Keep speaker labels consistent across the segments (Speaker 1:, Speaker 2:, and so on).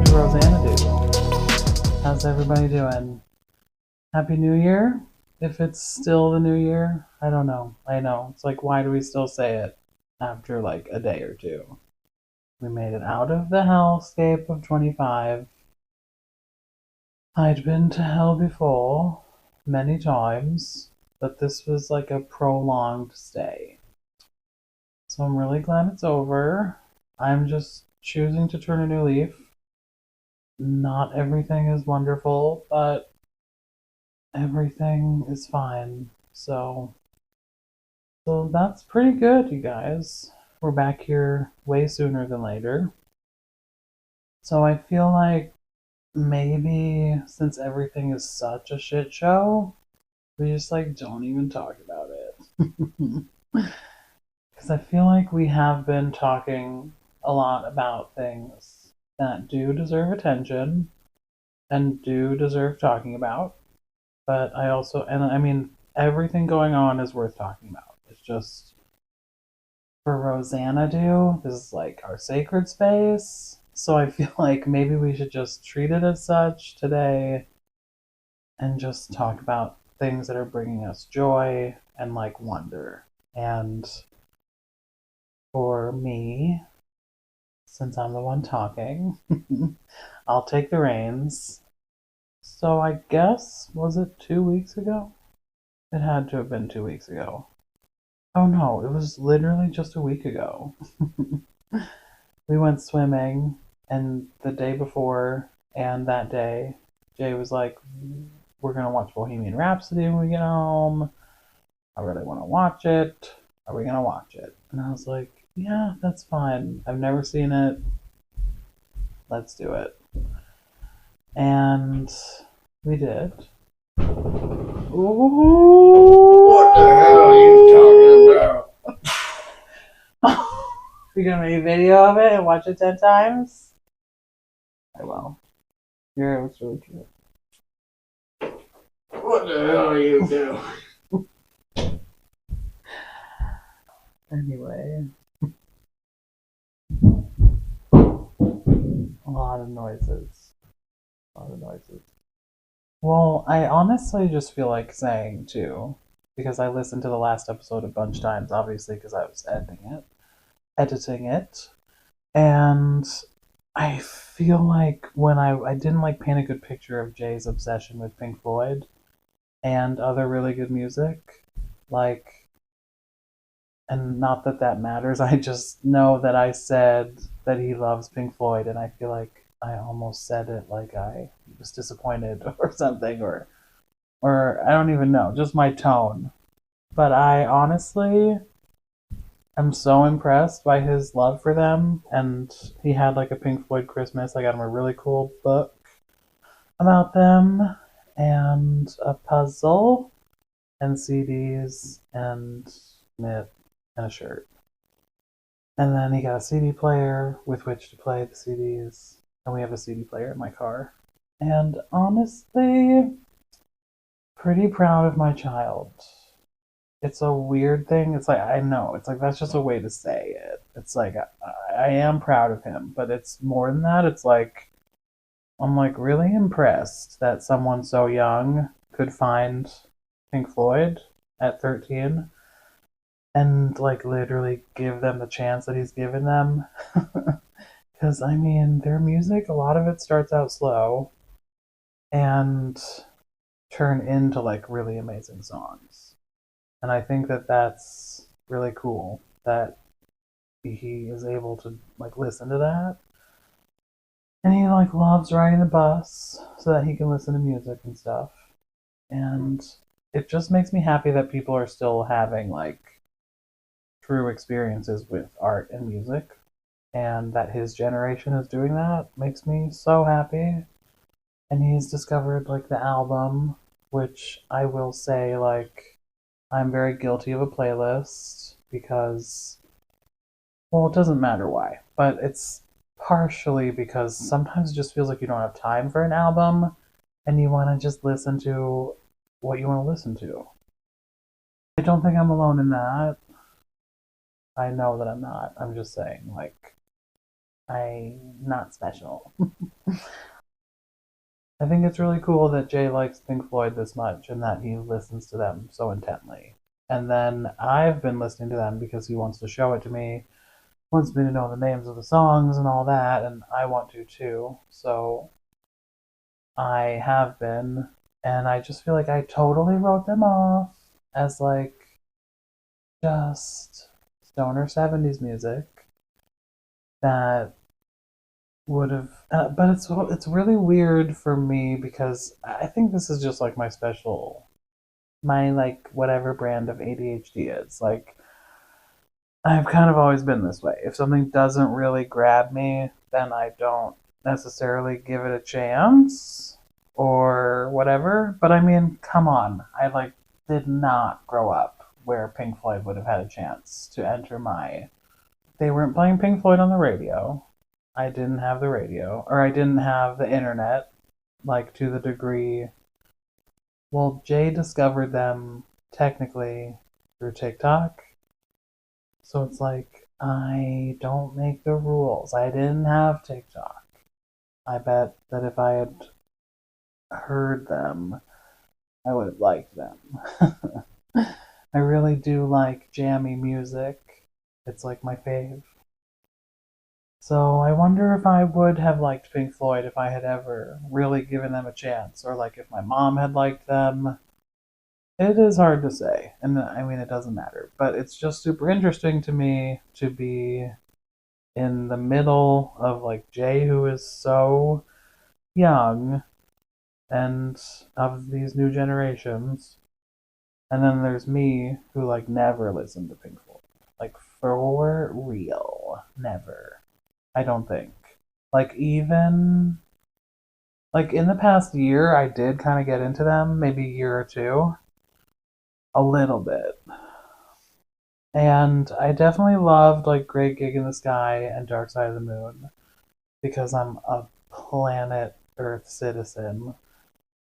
Speaker 1: welcome to Rosanna How's everybody doing? Happy New Year? If it's still the new year, I don't know. I know. It's like, why do we still say it after like a day or two? We made it out of the hellscape of 25. I'd been to hell before, many times, but this was like a prolonged stay. So I'm really glad it's over. I'm just choosing to turn a new leaf. Not everything is wonderful, but everything is fine. So that's pretty good, you guys. We're back here way sooner than later. So I feel like maybe since everything is such a shit show, we just like don't even talk about it. Because I feel like we have been talking a lot about things that do deserve attention and do deserve talking about. But I mean, everything going on is worth talking about. It's just for Rosanna this is like our sacred space. So I feel like maybe we should just treat it as such today and just talk about things that are bringing us joy and like wonder. And for me, since I'm the one talking, I'll take the reins. So I guess, was it 2 weeks ago? It had to have been 2 weeks ago. Oh no, it was literally just a week ago. We went swimming, and the day before and that day, Jay was like, we're gonna watch Bohemian Rhapsody when we get home. I really wanna watch it. Are we gonna watch it? And I was like, yeah, that's fine. I've never seen it. Let's do it. And we did. Ooh.
Speaker 2: What the hell are you talking about?
Speaker 1: You're gonna make a video of it and watch it 10 times? I will. Yeah, it's really cute.
Speaker 2: What the hell are you doing?
Speaker 1: Anyway. A lot of noises. A lot of noises. Well, I honestly just feel like saying too, because I listened to the last episode a bunch of times, obviously, because I was editing it, and I feel like when I didn't like paint a good picture of Jay's obsession with Pink Floyd and other really good music, like, and not that that matters. I just know that I said that he loves Pink Floyd, and I feel like I almost said it like I was disappointed or something, or I don't even know, just my tone. But I honestly am so impressed by his love for them, and he had like a Pink Floyd Christmas. I got him a really cool book about them, and a puzzle, and CDs, and mitt, and a shirt. And then he got a CD player with which to play the CDs, and we have a CD player in my car. And honestly, pretty proud of my child. It's a weird thing. It's like, I know, it's like that's just a way to say it. It's like I am proud of him, but it's more than that. It's like I'm like really impressed that someone so young could find Pink Floyd at 13 and like literally give them the chance that he's given them. Because I mean, their music, a lot of it starts out slow and turn into like really amazing songs. And I think that that's really cool that he is able to like listen to that. And he like loves riding the bus so that he can listen to music and stuff. And it just makes me happy that people are still having like true experiences with art and music, and that his generation is doing that makes me so happy. And he's discovered like the album, which I will say like I'm very guilty of a playlist because, well, it doesn't matter why, but it's partially because sometimes it just feels like you don't have time for an album and you want to just listen to what you want to listen to. I don't think I'm alone in that. I know that I'm not. I'm just saying, like, I'm not special. I think it's really cool that Jay likes Pink Floyd this much and that he listens to them so intently. And then I've been listening to them because he wants to show it to me, wants me to know the names of the songs and all that, and I want to too. So I have been, and I just feel like I totally wrote them off as like just stoner 70s music that would have but it's really weird for me because I think this is just like my like whatever brand of ADHD is. Like I've kind of always been this way. If something doesn't really grab me, then I don't necessarily give it a chance or whatever. But I mean, come on. I like did not grow up where Pink Floyd would have had a chance to enter my. They weren't playing Pink Floyd on the radio. I didn't have the radio, or I didn't have the internet, like to the degree. Well, Jay discovered them technically through TikTok, so it's like I don't make the rules. I didn't have TikTok. I bet that if I had heard them, I would have liked them. I really do like jammy music. It's like my fave. So I wonder if I would have liked Pink Floyd if I had ever really given them a chance, or like if my mom had liked them. It is hard to say, and I mean, it doesn't matter, but it's just super interesting to me to be in the middle of like Jay, who is so young, and of these new generations, and then there's me who like never listened to Pink Floyd, like for real, never. I don't think. Like even like in the past year, I did kind of get into them, maybe a year or two, a little bit. And I definitely loved like Great Gig in the Sky and Dark Side of the Moon because I'm a planet Earth citizen.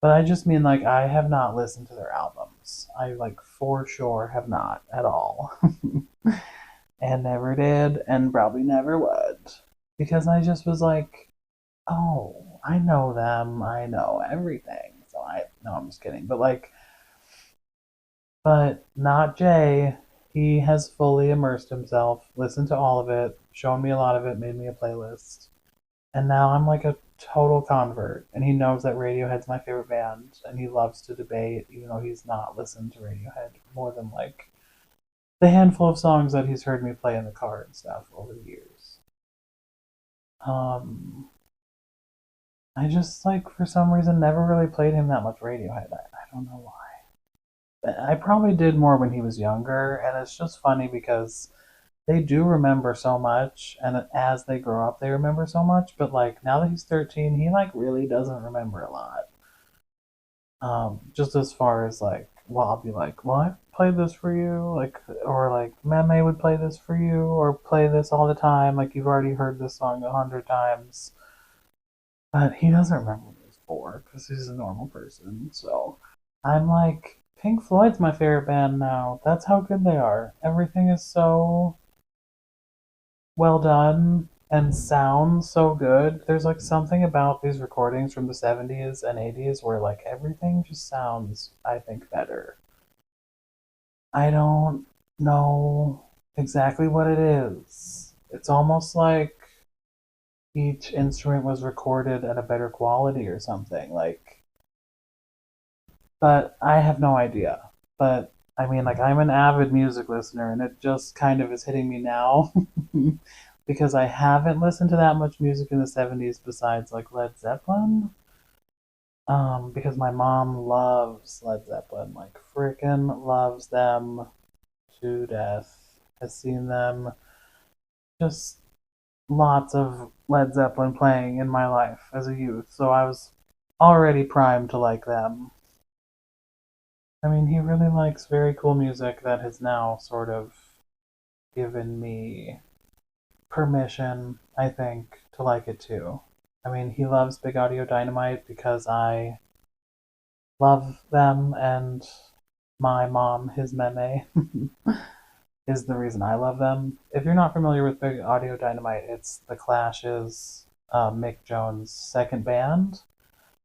Speaker 1: But I just mean like I have not listened to their albums. I like for sure have not at all. And never did and probably never would. Because I just was like, oh, I know them. I know everything. So I no, I'm just kidding. But like but not Jay. He has fully immersed himself, listened to all of it, shown me a lot of it, made me a playlist. And now I'm like a total convert. And he knows that Radiohead's my favorite band. And he loves to debate, even though he's not listened to Radiohead more than like the handful of songs that he's heard me play in the car and stuff over the years. Um, I just like for some reason never really played him that much Radiohead. I don't know why. I probably did more when he was younger, and it's just funny because they do remember so much, and as they grow up, they remember so much. But like now that he's 13, he like really doesn't remember a lot. Just as far as like, well, I'll be like, well, I played this for you, like, or like Meme would play this for you, or play this all the time, like you've already heard this song 100 times. But he doesn't remember what it was for because he's a normal person. So I'm like, Pink Floyd's my favorite band now. That's how good they are. Everything is so well done and sounds so good. There's like something about these recordings from the 70s and 80s where like everything just sounds, I think, better. I don't know exactly what it is. It's almost like each instrument was recorded at a better quality or something. Like, but I have no idea. But I mean, like, I'm an avid music listener, and it just kind of is hitting me now because I haven't listened to that much music in the 70s besides like Led Zeppelin. Because my mom loves Led Zeppelin, like, freaking loves them to death. Has seen them just lots of Led Zeppelin playing in my life as a youth, so I was already primed to like them. I mean, he really likes very cool music that has now sort of given me permission, I think, to like it too. I mean, he loves Big Audio Dynamite because I love them and my mom, his meme. is the reason I love them. If you're not familiar with Big Audio Dynamite, it's The Clash's Mick Jones' second band,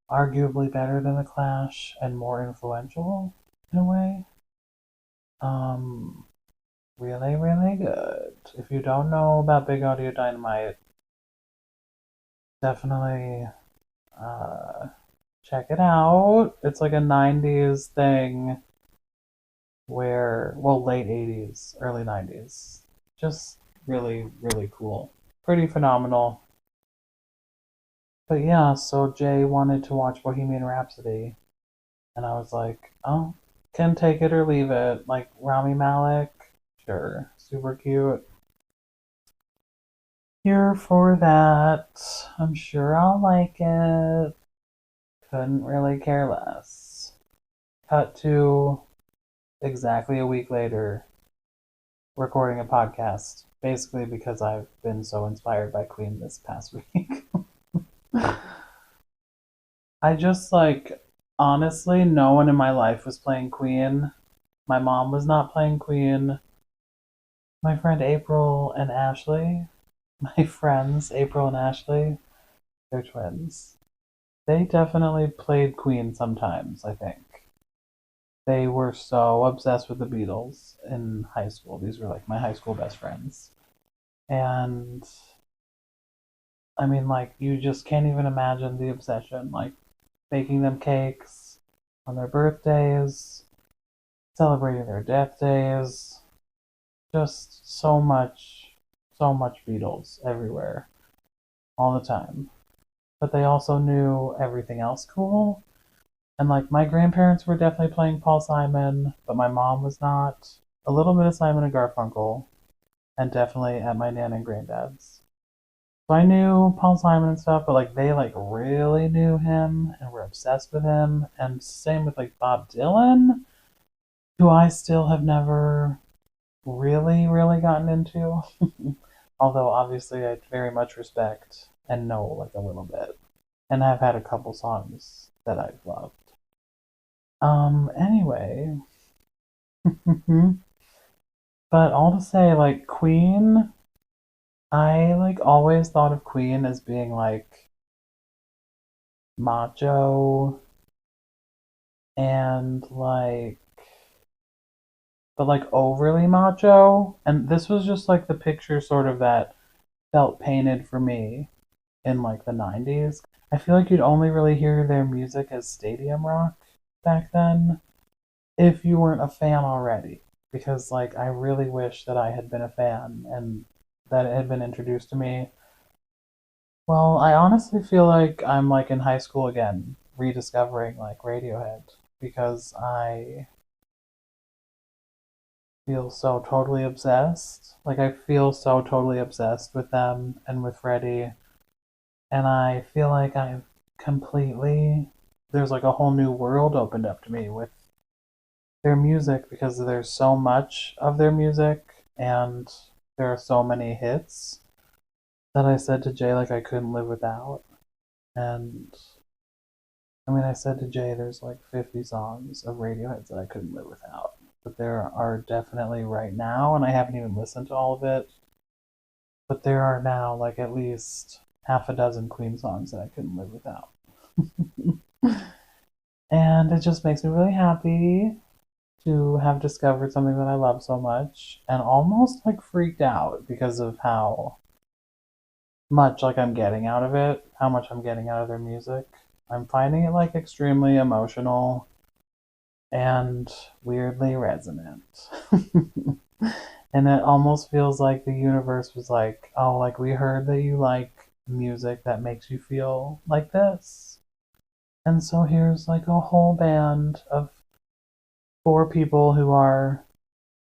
Speaker 1: arguably better than The Clash and more influential in a way. Um, really, really good. If you don't know about Big Audio Dynamite, definitely uh, check it out. It's like a 90s thing where, well, late 80s, early 90s. Just really, really cool. Pretty phenomenal. But yeah, so Jay wanted to watch Bohemian Rhapsody, and I was like, oh, can take it or leave it. Like Rami Malek, sure, super cute. Here for that. I'm sure I'll like it. Couldn't really care less. Cut to exactly a week later, recording a podcast. Basically, because I've been so inspired by Queen this past week. I just like, honestly, no one in my life was playing Queen. My mom was not playing Queen. My friend April and Ashley, my friends April and Ashley, they're twins. They definitely played Queen sometimes, I think. They were so obsessed with the Beatles in high school. These were like my high school best friends. And I mean, like, you just can't even imagine the obsession. Like, baking them cakes on their birthdays, celebrating their death days. Just so much Beatles everywhere, all the time. But they also knew everything else cool. And like my grandparents were definitely playing Paul Simon, but my mom was not. A little bit of Simon and Garfunkel, and definitely at my nan and granddad's. So I knew Paul Simon and stuff, but like they like really knew him and were obsessed with him. And same with like Bob Dylan, who I still have never really, really gotten into. Although obviously I very much respect and know like a little bit. And I've had a couple songs that I've loved. Anyway. But all to say, like Queen, I like always thought of Queen as being like macho and like but like overly macho. And this was just like the picture sort of that felt painted for me in like the 90s. I feel like you'd only really hear their music as stadium rock back then if you weren't a fan already. Because like I really wish that I had been a fan and that it had been introduced to me. Well, I honestly feel like I'm like in high school again, rediscovering like Radiohead because I feel so totally obsessed. Like I feel so totally obsessed with them and with Freddie, and I feel like I've completely there's like a whole new world opened up to me with their music because there's so much of their music and there are so many hits that I said to Jay like I couldn't live without. And I mean, I said to Jay, there's like 50 songs of Radiohead that I couldn't live without. But there are definitely right now, and I haven't even listened to all of it, but there are now like at least half a dozen Queen songs that I couldn't live without. And it just makes me really happy to have discovered something that I love so much and almost like freaked out because of how much like I'm getting out of it, how much I'm getting out of their music. I'm finding it like extremely emotional and weirdly resonant. And it almost feels like the universe was like, oh, like we heard that you like music that makes you feel like this. And so here's like a whole band of four people who are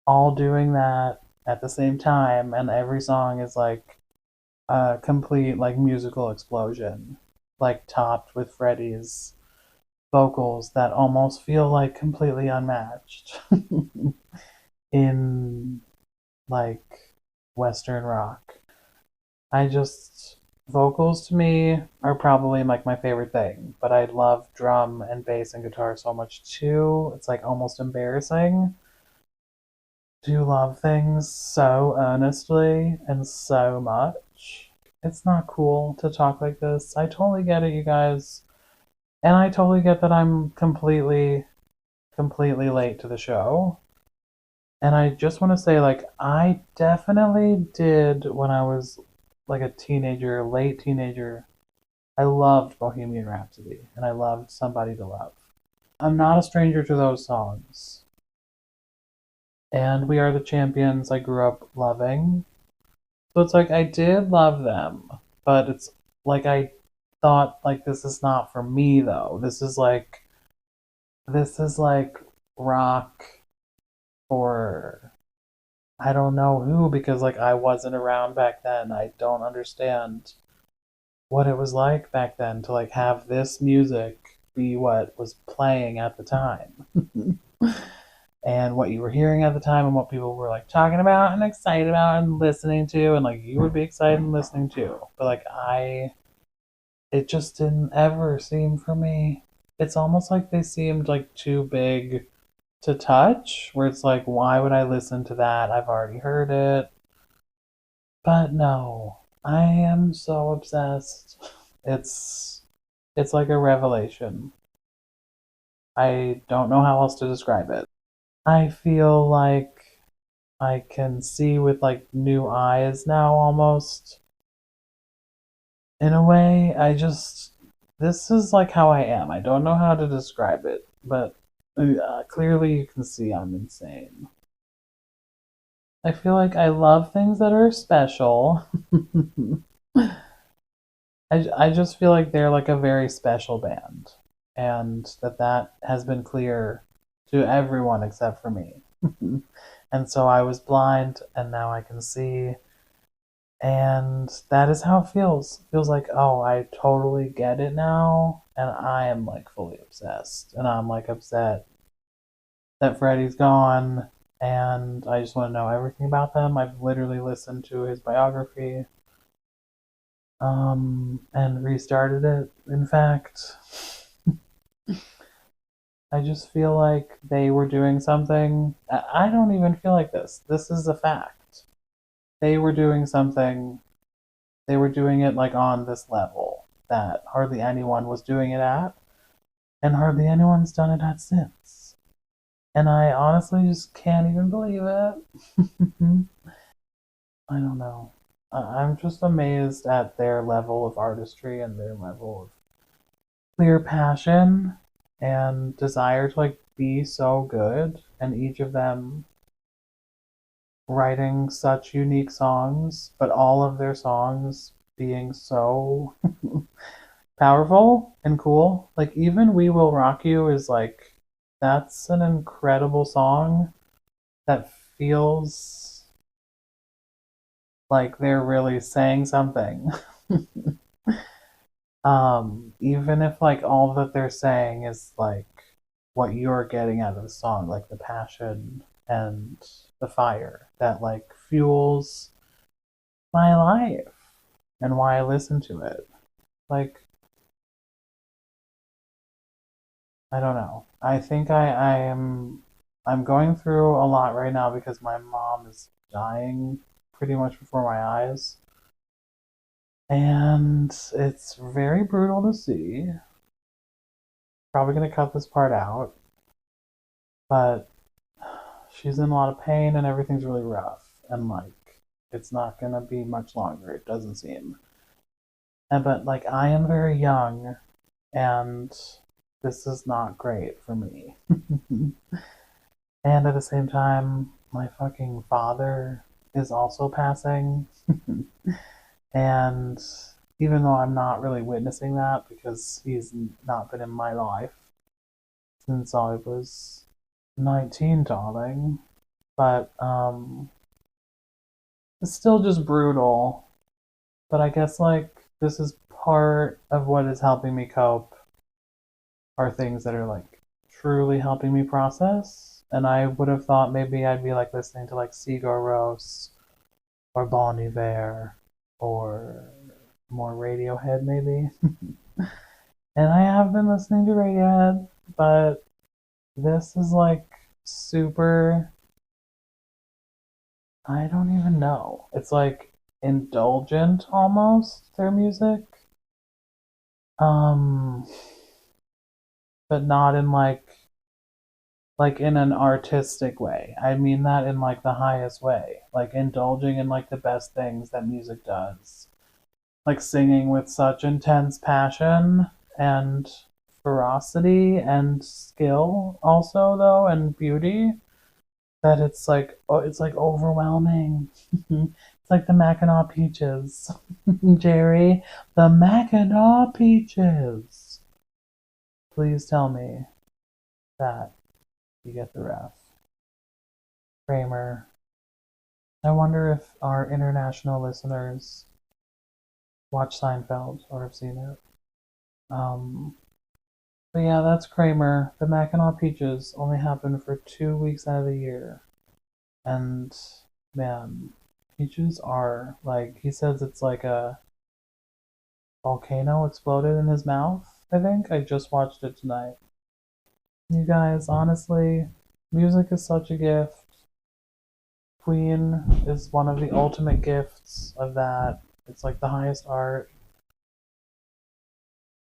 Speaker 1: all doing that at the same time, and every song is like a complete like musical explosion, like topped with Freddie's vocals that almost feel like completely unmatched in like Western rock. I just vocals to me are probably like my favorite thing, but I love drum and bass and guitar so much too. It's like almost embarrassing do love things so earnestly and so much. It's not cool to talk like this. I totally get it, you guys. And I totally get that I'm completely late to the show. And I just want to say, like, I definitely did when I was like a teenager, late teenager. I loved Bohemian Rhapsody and I loved Somebody to Love. I'm not a stranger to those songs. And We Are the Champions, I grew up loving. So it's like I did love them, but it's like I thought, like, this is not for me though. This is like rock for I don't know who, because like I wasn't around back then. I don't understand what it was like back then to like have this music be what was playing at the time. And what you were hearing at the time and what people were like talking about and excited about and listening to and like you would be excited and listening to. But like it just didn't ever seem for me. It's almost like they seemed like too big to touch, where it's like, why would I listen to that? I've already heard it. But no, I am so obsessed. It's it's like a revelation. I don't know how else to describe it. I feel like I can see with like new eyes now almost. In a way, this is like how I am. I don't know how to describe it, but clearly you can see I'm insane. I feel like I love things that are special. I just feel like they're like a very special band, and that has been clear to everyone except for me. And so I was blind, and now I can see, and that is how it feels. It feels like, oh, I totally get it now, and I am like fully obsessed, and I'm like upset that Freddie's gone, and I just want to know everything about them. I've literally listened to his biography, and restarted it. In fact, I just feel like they were doing something. I don't even feel like this. This is a fact. They were doing something. They were doing it like on this level that hardly anyone was doing it at, and hardly anyone's done it at since. And I honestly just can't even believe it. I don't know. I'm just amazed at their level of artistry and their level of clear passion and desire to like be so good, and each of them writing such unique songs, but all of their songs being so powerful and cool. Like even We Will Rock You is like that's an incredible song that feels like they're really saying something. Even if like all that they're saying is like what you're getting out of the song, like the passion and the fire that like fuels my life and why I listen to it. Like, I don't know. I think I'm going through a lot right now because my mom is dying pretty much before my eyes. And it's very brutal to see. Probably gonna cut this part out, but she's in a lot of pain and everything's really rough. And like, it's not gonna be much longer, it doesn't seem. But like, I am very young and this is not great for me. And at the same time, my fucking father is also passing. And even though I'm not really witnessing that because he's not been in my life since I was 19, darling, but it's still just brutal. But I guess like this is part of what is helping me cope are things that are like truly helping me process. And I would have thought maybe I'd be like listening to like Sigur Rós or Bon Iver or more Radiohead maybe. And I have been listening to Radiohead, but this is like super I don't even know. It's like indulgent almost, their music. Um, but not in like in an artistic way. I mean that in like the highest way. Like indulging in like the best things that music does. Like singing with such intense passion and ferocity and skill also though and beauty that it's like oh, it's like overwhelming. It's like the Mackinac peaches. Jerry, the Mackinac peaches. Please tell me that you get the ref. Kramer. I wonder if our international listeners watch Seinfeld or have seen it. Um, but yeah, that's Kramer. The Mackinac Peaches only happen for 2 weeks out of the year. And man, peaches are like, he says it's like a volcano exploded in his mouth, I think. I just watched it tonight. You guys, honestly, music is such a gift. Queen is one of the ultimate gifts of that. It's like the highest art.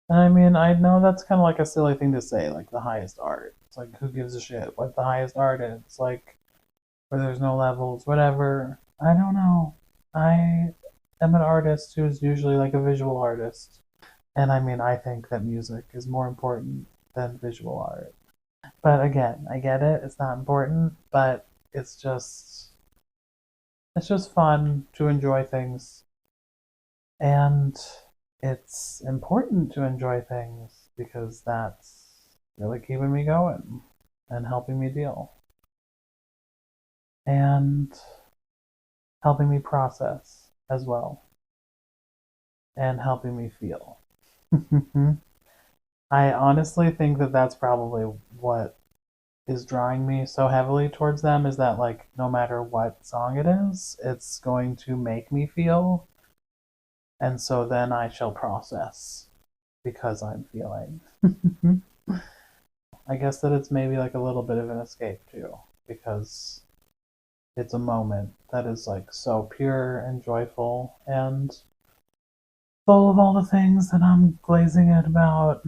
Speaker 1: And I mean, I know that's kind of like a silly thing to say, like the highest art. It's like, who gives a shit what the highest art is? Like, where there's no levels, whatever. I don't know. I am an artist who's usually like a visual artist. And I mean, I think that music is more important than visual art. But again, I get it. It's not important, but it's just it's just fun to enjoy things. And it's important to enjoy things because that's really keeping me going and helping me deal and helping me process as well and helping me feel. I honestly think that that's probably what is drawing me so heavily towards them is that like no matter what song it is, it's going to make me feel and so then I shall process because I'm feeling. I guess that it's maybe like a little bit of an escape too, because it's a moment that is like so pure and joyful and full of all the things that I'm glazing it about.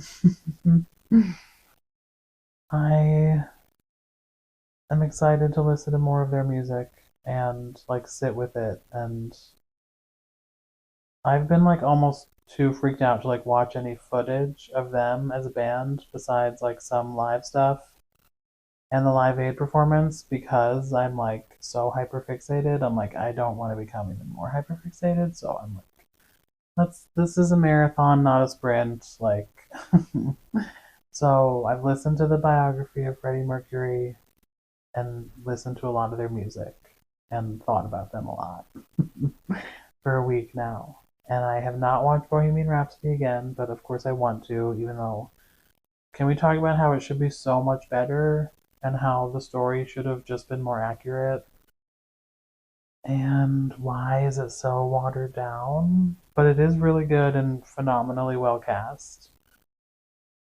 Speaker 1: I am excited to listen to more of their music and like sit with it and I've been like almost too freaked out to like watch any footage of them as a band besides like some live stuff and the Live Aid performance because I'm like so hyperfixated. I'm like I don't want to become even more hyperfixated, so I'm like let's this is a marathon, not a sprint. Like so I've listened to the biography of Freddie Mercury and listened to a lot of their music and thought about them a lot for a week now. And I have not watched Bohemian Rhapsody again, but of course I want to, even though. Can we talk about how it should be so much better and how the story should have just been more accurate? And why is it so watered down? But it is really good and phenomenally well cast.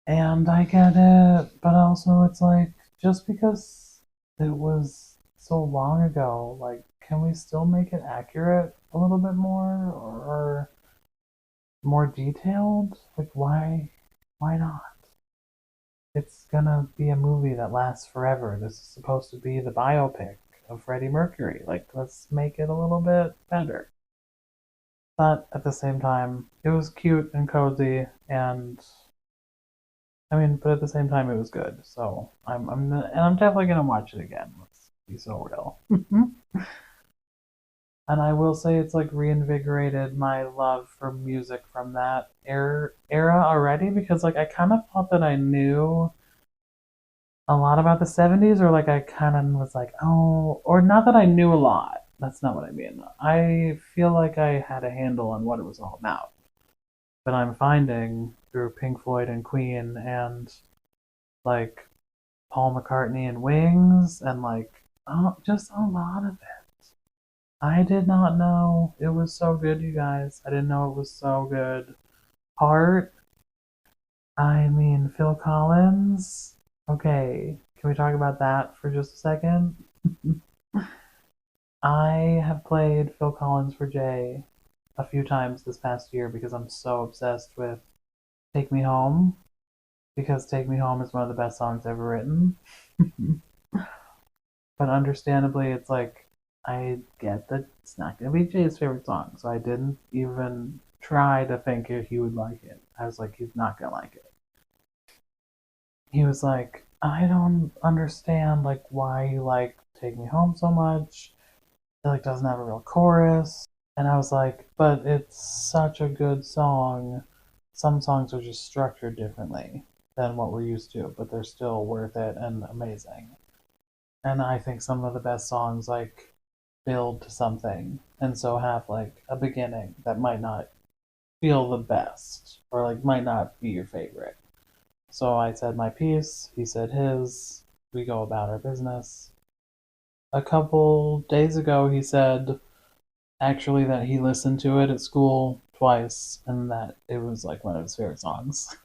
Speaker 1: And I get it, but also it's like just because it was so long ago, like can we still make it accurate a little bit more or more detailed? Like why not? It's gonna be a movie that lasts forever. This is supposed to be the biopic of Freddie Mercury. Like let's make it a little bit better. But at the same time, it was cute and cozy and I mean, but at the same time, it was good. So I'm definitely gonna watch it again. Let's be so real. And I will say it's like reinvigorated my love for music from that era already because like I kind of thought that I knew a lot about the 70s or like I kind of was like, oh, or not that I knew a lot. That's not what I mean. I feel like I had a handle on what it was all about. But I'm finding through Pink Floyd and Queen and like Paul McCartney and Wings and like oh, just a lot of it. I did not know it was so good, you guys. I didn't know it was so good. Heart, I mean, Phil Collins. Okay, can we talk about that for just a second? I have played Phil Collins for Jay a few times this past year because I'm so obsessed with Take Me Home. Because Take Me Home is one of the best songs ever written. But understandably, it's like, I get that it's not going to be Jay's favorite song, so I didn't even try to think if he would like it. I was like, he's not going to like it. He was like, I don't understand like why you like Take Me Home so much. It like doesn't have a real chorus. And I was like, but it's such a good song. Some songs are just structured differently than what we're used to, but they're still worth it and amazing. And I think some of the best songs like build to something and so have like a beginning that might not feel the best or like might not be your favorite. So I said my piece, he said his, we go about our business. A couple days ago, he said actually that he listened to it at school twice and that it was like one of his favorite songs.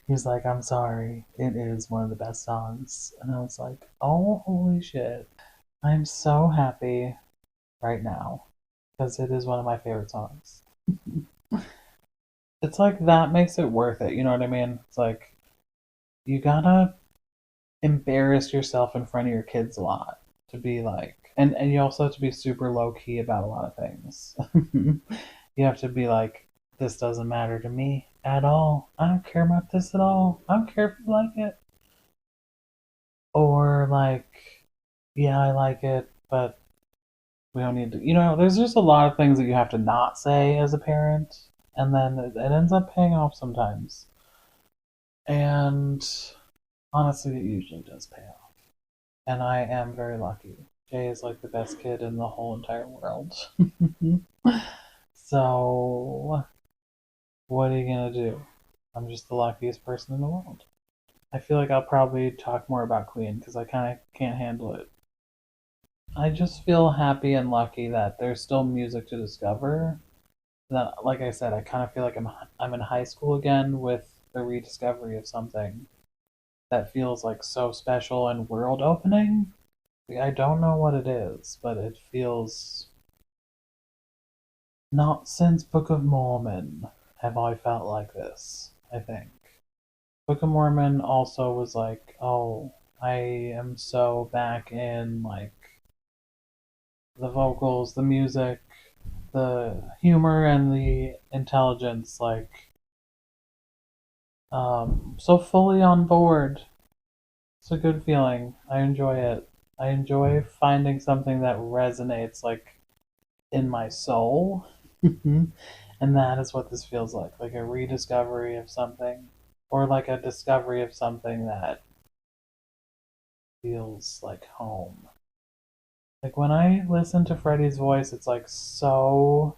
Speaker 1: He's like, I'm sorry, it is one of the best songs. And I was like, oh, holy shit. I'm so happy right now because it is one of my favorite songs. It's like that makes it worth it, you know what I mean? It's like you gotta embarrass yourself in front of your kids a lot to be like, and you also have to be super low key about a lot of things. You have to be like, this doesn't matter to me at all. I don't care about this at all. I don't care if you like it. Or like, yeah, I like it, but we don't need to. You know, there's just a lot of things that you have to not say as a parent, and then it ends up paying off sometimes. And honestly, it usually does pay off. And I am very lucky. Jay is like the best kid in the whole entire world. So, what are you gonna do? I'm just the luckiest person in the world. I feel like I'll probably talk more about Queen because I kind of can't handle it. I just feel happy and lucky that there's still music to discover. That, like I said, I kind of feel like I'm in high school again with the rediscovery of something that feels like so special and world opening. I don't know what it is, but it feels not since Book of Mormon have I felt like this, I think. Book of Mormon also was like, oh, I am so back in like the vocals, the music, the humor and the intelligence, like so fully on board. It's a good feeling. I enjoy it. I enjoy finding something that resonates like in my soul. And that is what this feels like a rediscovery of something or like a discovery of something that feels like home. Like when I listen to Freddie's voice, it's like so,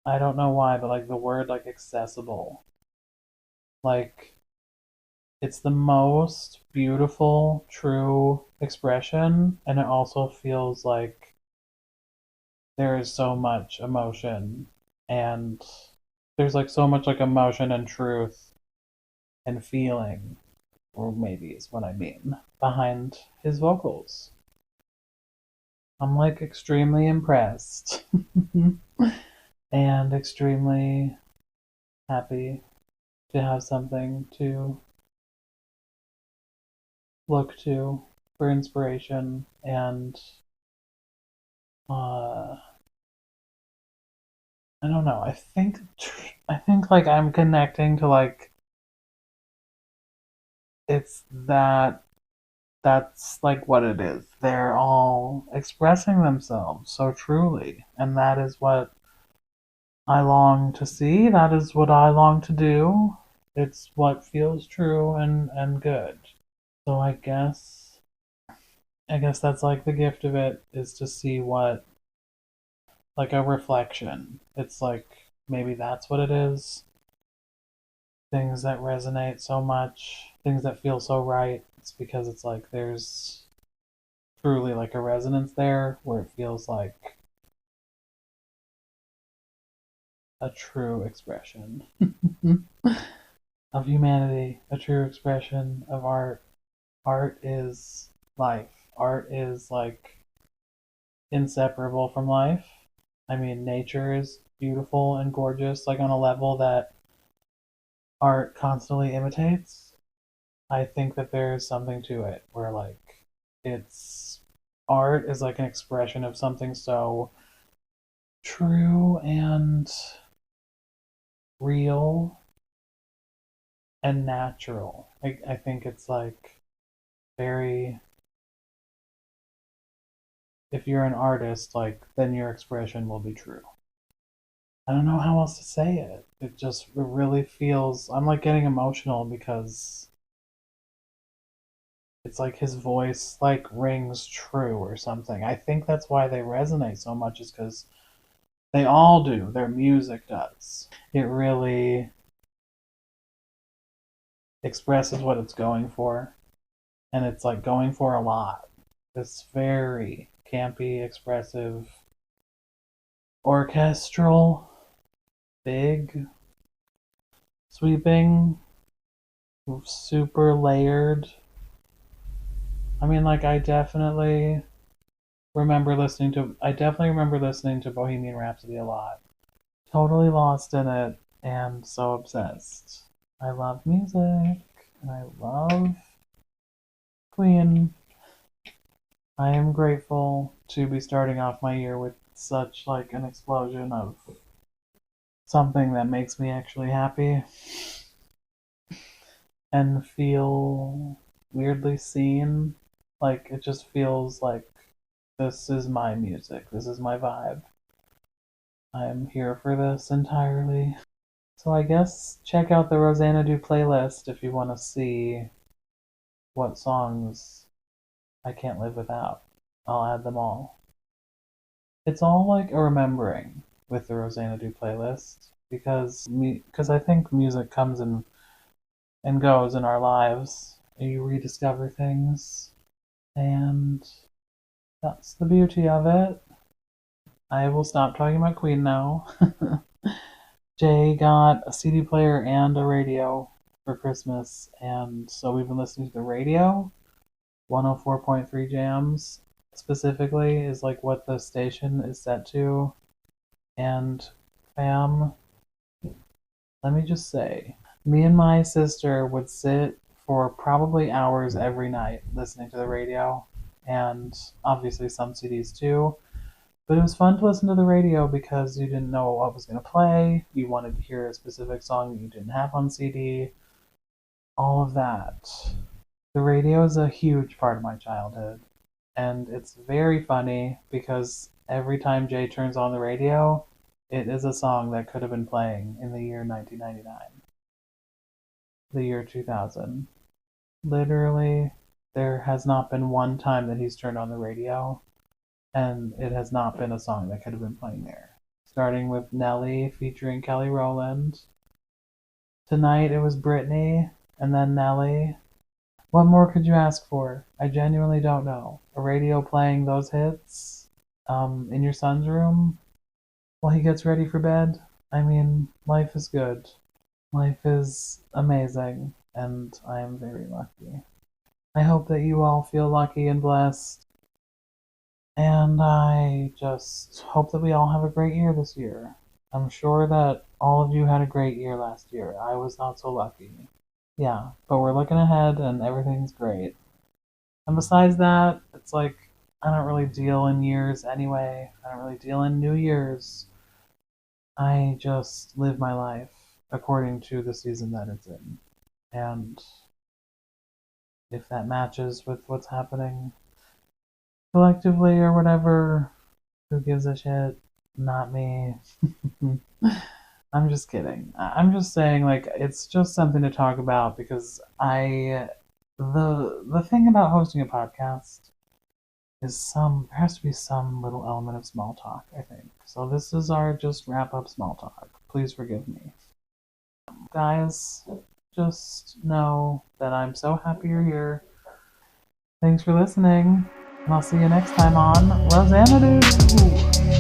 Speaker 1: I don't know why, but like the word like accessible. Like it's the most beautiful, true expression, and it also feels like there is so much emotion, and there's like so much like emotion and truth and feeling, or maybe is what I mean, behind his vocals. I'm like extremely impressed and extremely happy to have something to look to for inspiration and uh I don't know. I think like I'm connecting to like it's that's like what it is. They're all expressing themselves so truly, and that is what I long to see. That is what I long to do. It's what feels true and good. So I guess that's like the gift of it is to see what like a reflection. It's like maybe that's what it is. Things that resonate so much, things that feel so right. It's because it's like there's truly like a resonance there where it feels like a true expression of humanity, a true expression of art. Art is life. Art is like inseparable from life. I mean, nature is beautiful and gorgeous, like on a level that art constantly imitates. I think that there's something to it where, like, it's art is like an expression of something so true and real and natural. I think it's like very, if you're an artist, like, then your expression will be true. I don't know how else to say it. It really feels, I'm like getting emotional because it's like his voice like rings true or something. I think that's why they resonate so much, is because they all do. Their music does. It really expresses what it's going for, and it's like going for a lot. It's very campy, expressive, orchestral, big, sweeping, super layered. I mean, like, I definitely remember listening to Bohemian Rhapsody a lot. Totally lost in it and so obsessed. I love music and I love Queen. I am grateful to be starting off my year with such like an explosion of something that makes me actually happy and feel weirdly seen. Like, it just feels like this is my music. This is my vibe. I am here for this entirely. So I guess check out the Rosanna Do playlist if you want to see what songs I can't live without. I'll add them all. It's all like a remembering with the Rosanna Do playlist because I think music comes and goes in our lives. You rediscover things, and that's the beauty of it. I will stop talking about Queen now. Jay got a CD player and a radio for Christmas, and so we've been listening to the radio. 104.3 Jams specifically is like what the station is set to. And fam, let me just say, me and my sister would sit for probably hours every night listening to the radio, and obviously some CDs too. But it was fun to listen to the radio because you didn't know what was going to play. You wanted to hear a specific song that you didn't have on CD. All of that. The radio is a huge part of my childhood. And it's very funny because every time Jay turns on the radio, it is a song that could have been playing in the year 1999, the year 2000. Literally, there has not been one time that he's turned on the radio and it has not been a song that could have been playing there. Starting with Nelly featuring Kelly Rowland. Tonight it was Britney, and then Nelly. What more could you ask for? I genuinely don't know. A radio playing those hits in your son's room while he gets ready for bed? I mean, life is good. Life is amazing, and I am very lucky. I hope that you all feel lucky and blessed. And I just hope that we all have a great year this year. I'm sure that all of you had a great year last year. I was not so lucky. Yeah, but we're looking ahead and everything's great. And besides that, it's like I don't really deal in years anyway. I don't really deal in New Year's. I just live my life according to the season that it's in. And if that matches with what's happening collectively or whatever, who gives a shit? Not me. I'm just kidding. I'm just saying, like, it's just something to talk about because the thing about hosting a podcast is there has to be some little element of small talk, I think. So this is our just wrap up small talk. Please forgive me. Guys, just know that I'm so happy you're here. Thanks for listening, and I'll see you next time on Rosanna Do.